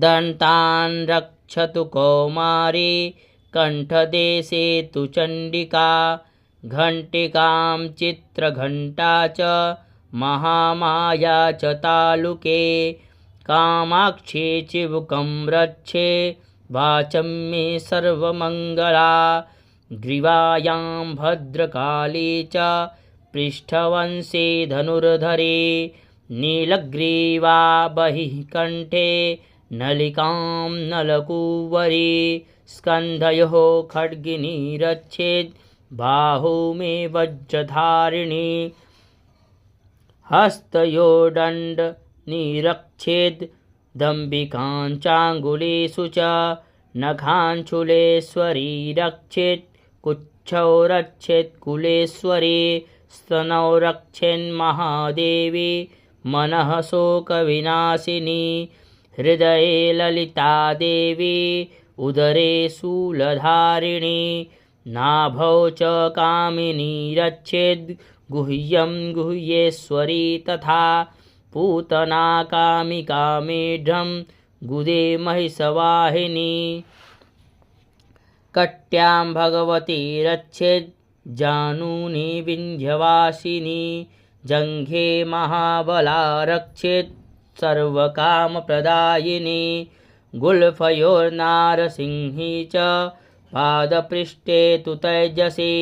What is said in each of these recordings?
दन्तान् रक्षतु कौमारी कण्ठदेशे तु चण्डिका घण्टिकां चित्रघण्टा च महामाया च तालुके कामाक्षी चिबुकं रक्षे वाचं मे सर्वमङ्गला ग्रीवायां भद्रकाली च पृष्ठवंशे धनुर्धरे नीलग्रीवा बहिः कण्ठे नलिकां नलकूवरी स्कन्धयोः खड्गिनी रक्षेत् बाहू मे वज्रधारिणी हस्तयोर्दण्ड निरक्षेत् दम्बिकाञ्चाङ्गुलेषु च नखाञ्चूलेश्वरी रक्षेत् कुक्षौ रक्षेत् कुलेश्वरी स्तनौ रक्षेन्महादेवी मनः शोकविनाशिनी हृदये ललिता देवी उदरे शूलधारिणी नाभौ च कामिनी रक्षेद् गुह्यं गुह्येश्वरी तथा पूतना कामिका मेढ्रं गुदे महिषवाहिनी कट्यां भगवती रक्षेद् जानूनि विन्ध्यवासिनी जङ्घे महाबला रक्षेत् सर्वकामप्रदायिनी गुल्फयोर्नारसिंही च पादपृष्ठे तु तैजसी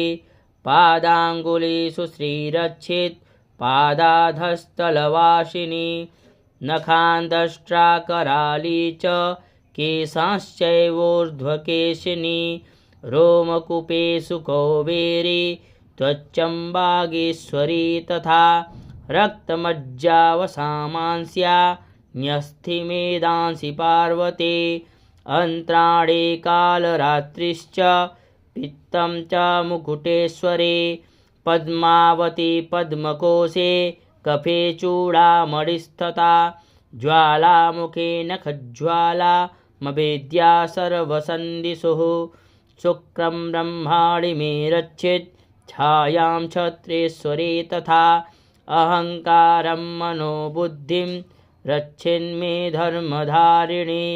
पादाङ्गुलीषु श्रीरक्षेत् पादाधस्तलवासिनी नखान्दष्ट्राकराली च केशांश्चैवोर्ध्वकेशिनी रोमकूपेषु कौबेरी त्वच्चम्बागेश्वरी तथा रक्तमज्जावसामांस्या न्यस्थिमेदांसि पार्वती अन्त्राणे कालरात्रिश्च पित्तं च मुकुटेश्वरी पद्मावती पद्मकोशे कफे चूडामणिस्तथा ज्वालामुखे नखज्वालामवेद्या सर्वसन्दिशुः शुक्रं ब्रह्माणि मे रक्षेत् छायां छत्रेश्वरी तथा अहङ्कारं मनोबुद्धिं रक्षेन्मे धर्मधारिणी।